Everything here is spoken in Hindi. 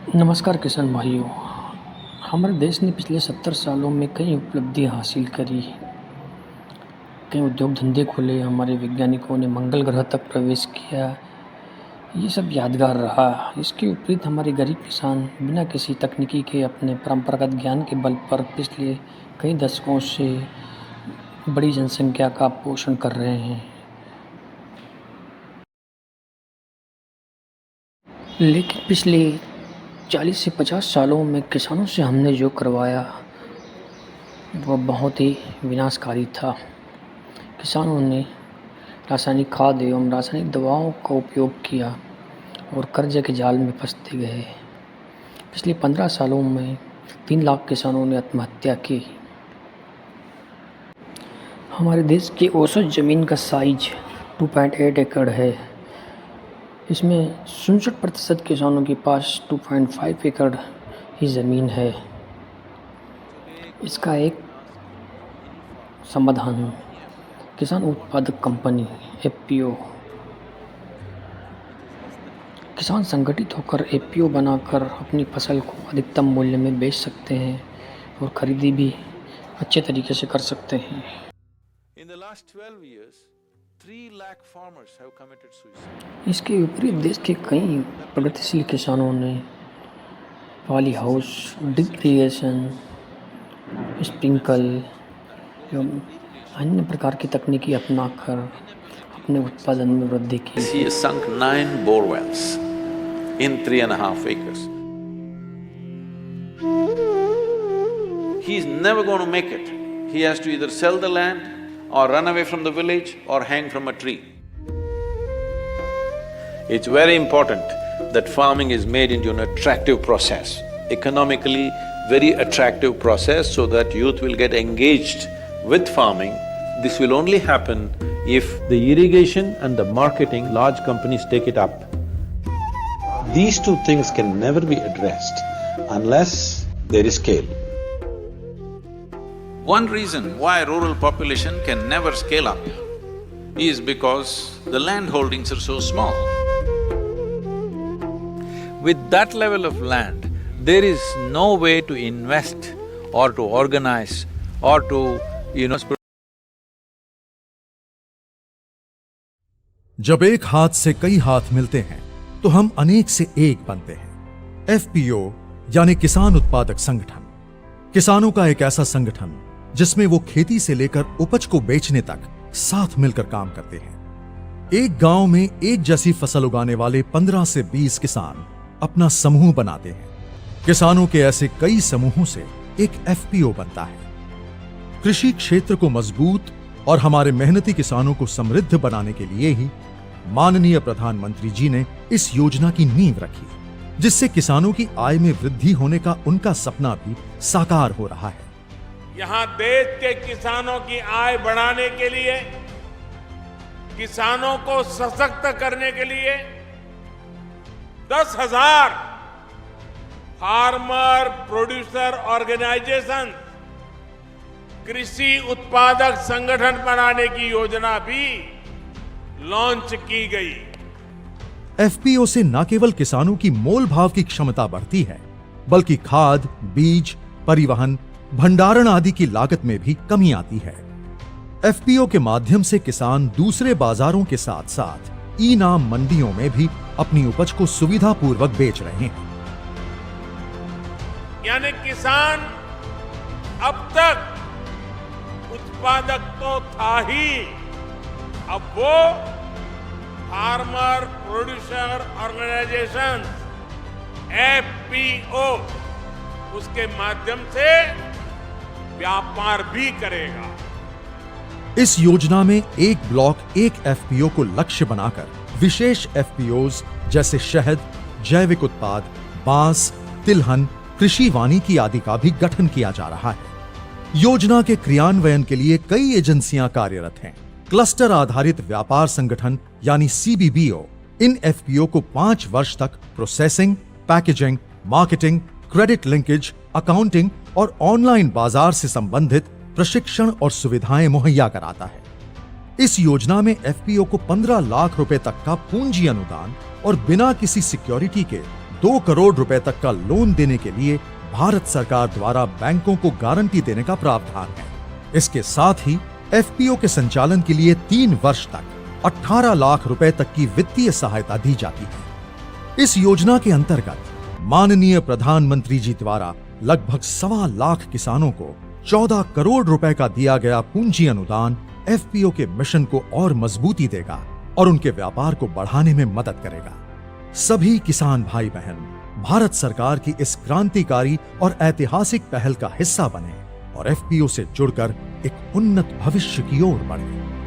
नमस्कार किसान भाइयों। हमारे देश ने पिछले 70 सालों में कई उपलब्धियां हासिल करी। कई उद्योग धंधे खोले, हमारे वैज्ञानिकों ने मंगल ग्रह तक प्रवेश किया। ये सब यादगार रहा। इसके विपरीत हमारे गरीब किसान बिना किसी तकनीकी के अपने परंपरागत ज्ञान के बल पर पिछले कई दशकों से बड़ी जनसंख्या का पोषण कर रहे हैं। लेकिन पिछले 40 से 50 सालों में किसानों से हमने जो करवाया वह बहुत ही विनाशकारी था। किसानों ने रासायनिक खाद एवं रासायनिक दवाओं का उपयोग किया और कर्जे के जाल में फंसते गए। पिछले 15 सालों में 3 लाख किसानों ने आत्महत्या की। हमारे देश की औसत ज़मीन का साइज 2.8 एकड़ है। इसमें 67% किसानों के पास 2.5 एकड़ ही ज़मीन है। इसका एक समाधान किसान उत्पादक कंपनी एफपीओ। किसान संगठित होकर एफपीओ बनाकर अपनी फसल को अधिकतम मूल्य में बेच सकते हैं और खरीदी भी अच्छे तरीके से कर सकते हैं। इसके विपरीत देश के कई प्रगतिशील किसानों ने poly house, drip irrigation, sprinkle एवं अन्य प्रकार की तकनीकी अपनाकर अपने उत्पादन में वृद्धि की। He has sunk 9 bore wells in 3.5 acres. He is never going to make it. He has to either sell the land or run away from the village or hang from a tree. It's very important that farming is made into an attractive process, economically very attractive process, so that youth will get engaged with farming. This will only happen if the irrigation and the marketing, large companies take it up. These two things can never be addressed unless there is scale. One reason why rural population can never scale up is because the land holdings are so small. With that level of land, there is no way to invest or to organize or to, जब एक हाथ से कई हाथ मिलते हैं तो हम अनेक से एक बनते हैं। एफपीओ यानी किसान उत्पादक संगठन, किसानों का एक ऐसा संगठन जिसमें वो खेती से लेकर उपज को बेचने तक साथ मिलकर काम करते हैं। एक गांव में एक जैसी फसल उगाने वाले 15 से 20 किसान अपना समूह बनाते हैं। किसानों के ऐसे कई समूहों से एक एफपीओ बनता है। कृषि क्षेत्र को मजबूत और हमारे मेहनती किसानों को समृद्ध बनाने के लिए ही माननीय प्रधानमंत्री जी ने इस योजना की नींव रखी, जिससे किसानों की आय में वृद्धि होने का उनका सपना भी साकार हो रहा है। यहाँ देश के किसानों की आय बढ़ाने के लिए, किसानों को सशक्त करने के लिए 10,000 फार्मर प्रोड्यूसर ऑर्गेनाइजेशन, कृषि उत्पादक संगठन बनाने की योजना भी लॉन्च की गई। एफपीओ से न केवल किसानों की मोल भाव की क्षमता बढ़ती है, बल्कि खाद, बीज, परिवहन, भंडारण आदि की लागत में भी कमी आती है। एफपीओ के माध्यम से किसान दूसरे बाजारों के साथ साथ ई-नाम मंडियों में भी अपनी उपज को सुविधापूर्वक बेच रहे हैं। यानी किसान अब तक उत्पादक तो था ही, अब वो फार्मर प्रोड्यूसर ऑर्गेनाइजेशन एफपीओ उसके माध्यम से व्यापार भी करेगा। इस योजना में एक ब्लॉक एक एफपीओ को लक्ष्य बनाकर विशेष एफपीओज जैसे शहद, जैविक उत्पाद, बांस, तिलहन, कृषि वानिकी आदि का भी गठन किया जा रहा है। योजना के क्रियान्वयन के लिए कई एजेंसियां कार्यरत हैं। क्लस्टर आधारित व्यापार संगठन यानी सीबीबीओ इन एफपीओ को 5 वर्ष तक processing, packaging, marketing, credit linkage, accounting और ऑनलाइन बाजार से संबंधित प्रशिक्षण और सुविधाएं मुहैया कराता है। इस योजना में एफपीओ को 15 लाख रुपए तक का पूंजी अनुदान और बिना किसी सिक्योरिटी के 2 करोड़ रुपए तक का लोन देने के लिए भारत सरकार द्वारा बैंकों को गारंटी देने का प्रावधान है। इसके साथ ही एफपीओ के संचालन के लिए 3 वर्ष तक 18 लाख रुपए तक की वित्तीय सहायता दी जाती है। इस योजना के अंतर्गत माननीय प्रधानमंत्री जी द्वारा लगभग 1.25 लाख किसानों को 14 करोड़ रुपए का दिया गया पूंजी अनुदान एफपीओ के मिशन को और मजबूती देगा और उनके व्यापार को बढ़ाने में मदद करेगा। सभी किसान भाई बहन भारत सरकार की इस क्रांतिकारी और ऐतिहासिक पहल का हिस्सा बने और एफपीओ से जुड़कर एक उन्नत भविष्य की ओर बढ़े।